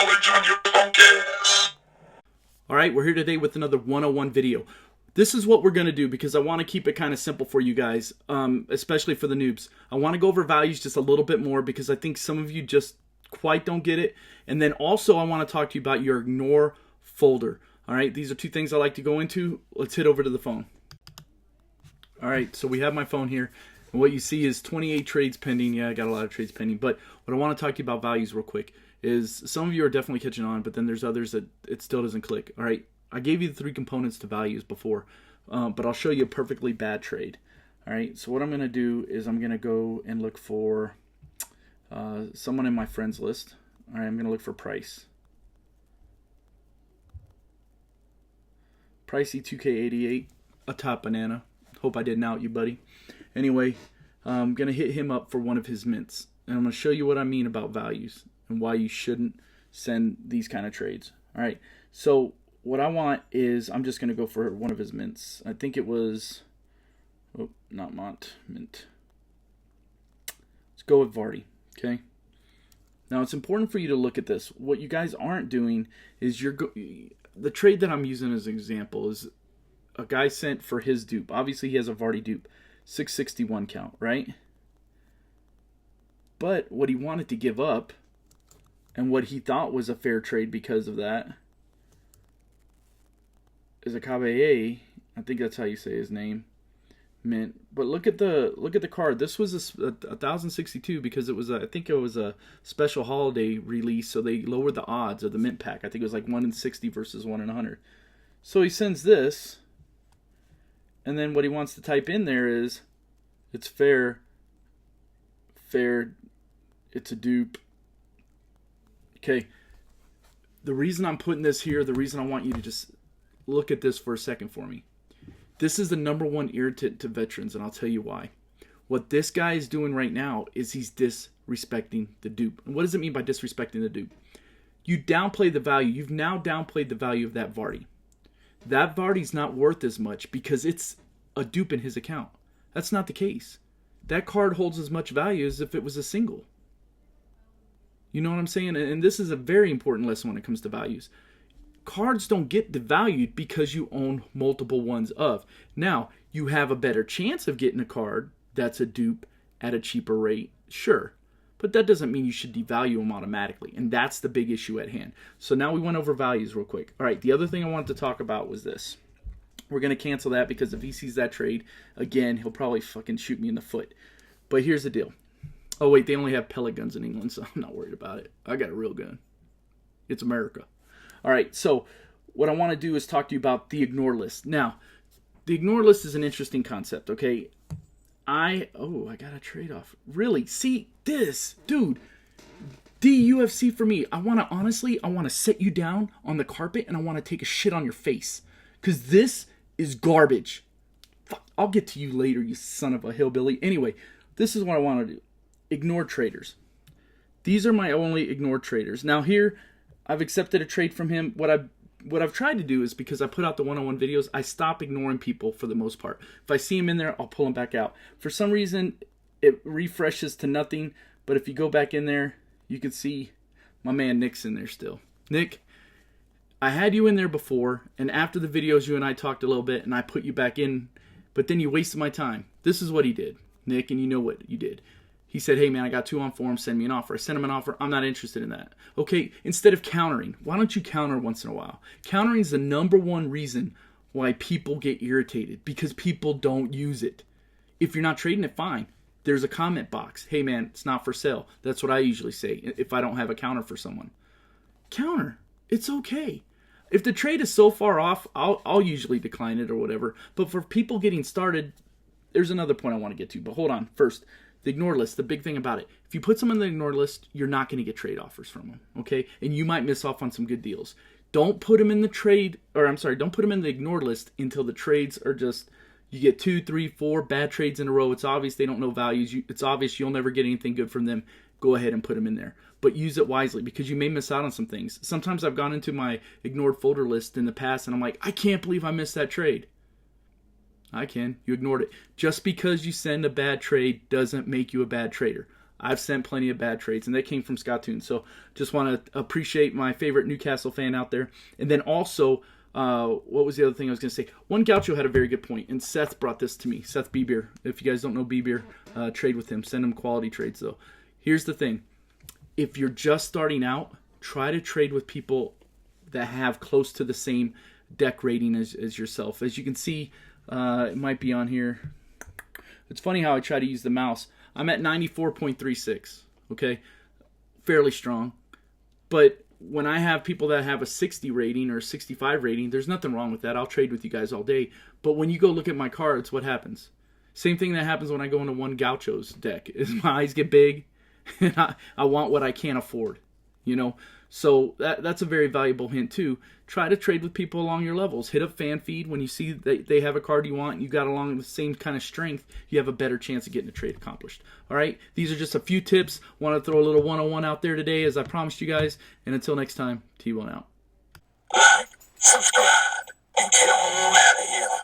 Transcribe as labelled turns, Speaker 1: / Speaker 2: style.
Speaker 1: knowledge on your punk ass.
Speaker 2: Alright, we're here today with another 101 video. This is what we're going to do because I want to keep it kind of simple for you guys, especially for the noobs. I want to go over values just a little bit more because I think some of you just quite don't get it. And then also I want to talk to you about your ignore folder. Alright, these are two things I like to go into. Let's hit over to the phone. Alright, so we have my phone here. And what you see is 28 trades pending. Yeah, I got a lot of trades pending. But what I want to talk to you about values real quick is some of you are definitely catching on, but then there's others that it still doesn't click. All right, I gave you the three components to values before, but I'll show you a perfectly bad trade. All right, so what I'm going to do is I'm going to go and look for someone in my friends list. All right, I'm going to look for Price. Pricey 2K88, a top banana. Hope I didn't out you, buddy. Anyway, I'm going to hit him up for one of his mints. And I'm going to show you what I mean about values and why you shouldn't send these kind of trades. All right, so what I want is I'm just going to go for one of his mints. I think it was, oh, not Mont, mint. Let's go with Vardy, okay? Now, it's important for you to look at this. What you guys aren't doing is the trade that I'm using as an example is a guy sent for his dupe. Obviously, he has a Vardy dupe, 661 count, right? But what he wanted to give up and what he thought was a fair trade because of that is a Caballé. I think that's how you say his name. Mint. But look at the card. This was a 1062 because it was I think it was a special holiday release, so they lowered the odds of the mint pack. I think it was like 1 in 60 versus 1 in 100. So he sends this, and then what he wants to type in there is it's fair, it's a dupe. Okay, the reason I'm putting this here, the reason I want you to just look at this for a second for me. This is the #1 irritant to veterans, and I'll tell you why. What this guy is doing right now is he's disrespecting the dupe. And what does it mean by disrespecting the dupe? You downplay the value. You've now downplayed the value of that Vardy. That Vardy's not worth as much because it's a dupe in his account. That's not the case. That card holds as much value as if it was a single. You know what I'm saying? And this is a very important lesson when it comes to values. Cards don't get devalued because you own multiple ones of. Now, you have a better chance of getting a card that's a dupe at a cheaper rate, sure. But that doesn't mean you should devalue them automatically. And that's the big issue at hand. So now we went over values real quick. All right, the other thing I wanted to talk about was this. We're going to cancel that because if he sees that trade, again, he'll probably fucking shoot me in the foot. But here's the deal. Oh, wait, they only have pellet guns in England, so I'm not worried about it. I got a real gun. It's America. All right, so what I want to do is talk to you about the ignore list. Now, the ignore list is an interesting concept, okay? I got a trade-off. Really? See, this, dude, UFC for me. I want to set you down on the carpet and I want to take a shit on your face. Because this is garbage. Fuck, I'll get to you later, you son of a hillbilly. Anyway, this is what I want to do. Ignore traders. These are my only ignore traders. Now here, I've accepted a trade from him. What I've tried to do is, because I put out the 101 videos, I stop ignoring people for the most part. If I see him in there, I'll pull him back out. For some reason, it refreshes to nothing. But if you go back in there, you can see my man Nick's in there still. Nick, I had you in there before, and after the videos, you and I talked a little bit, and I put you back in, but then you wasted my time. This is what he did, Nick, and you know what you did. He said, hey, man, I got 2 on form, send me an offer. I sent him an offer. I'm not interested in that. Okay, instead of countering, why don't you counter once in a while? Countering is the #1 reason why people get irritated, because people don't use it. If you're not trading it, fine. There's a comment box. Hey, man, it's not for sale. That's what I usually say if I don't have a counter for someone. Counter. It's okay. If the trade is so far off, I'll usually decline it or whatever. But for people getting started, there's another point I want to get to. But hold on. First, the ignore list, the big thing about it. If you put someone on the ignore list, you're not going to get trade offers from them, okay? And you might miss off on some good deals. Don't put them in the don't put them in the ignore list until the trades are just, you get 2, 3, 4 bad trades in a row. It's obvious they don't know values. It's obvious you'll never get anything good from them. Go ahead and put them in there. But use it wisely because you may miss out on some things. Sometimes I've gone into my ignored folder list in the past and I'm like, I can't believe I missed that trade. I can. You ignored it. Just because you send a bad trade doesn't make you a bad trader. I've sent plenty of bad trades, and they came from Scott Toon. So just want to appreciate my favorite Newcastle fan out there. And then also, what was the other thing I was going to say? One Gaucho had a very good point, and Seth brought this to me. Seth B-Beer. If you guys don't know B-Beer, trade with him. Send him quality trades, though. Here's the thing. If you're just starting out, try to trade with people that have close to the same deck rating as yourself. As you can see, it might be on here. It's funny how I try to use the mouse. I'm at 94.36, okay? Fairly strong. But when I have people that have a 60 rating or a 65 rating, there's nothing wrong with that. I'll trade with you guys all day. But when you go look at my cards, what happens? Same thing that happens when I go into one Gaucho's deck is my eyes get big and I want what I can't afford, you know? So that's a very valuable hint too. Try to trade with people along your levels. Hit up FanFeed when you see they have a card you want and you got along the same kind of strength, you have a better chance of getting a trade accomplished. All right? These are just a few tips. Want to throw a little one-on-one out there today as I promised you guys. And until next time, TBone out.
Speaker 1: Like, subscribe.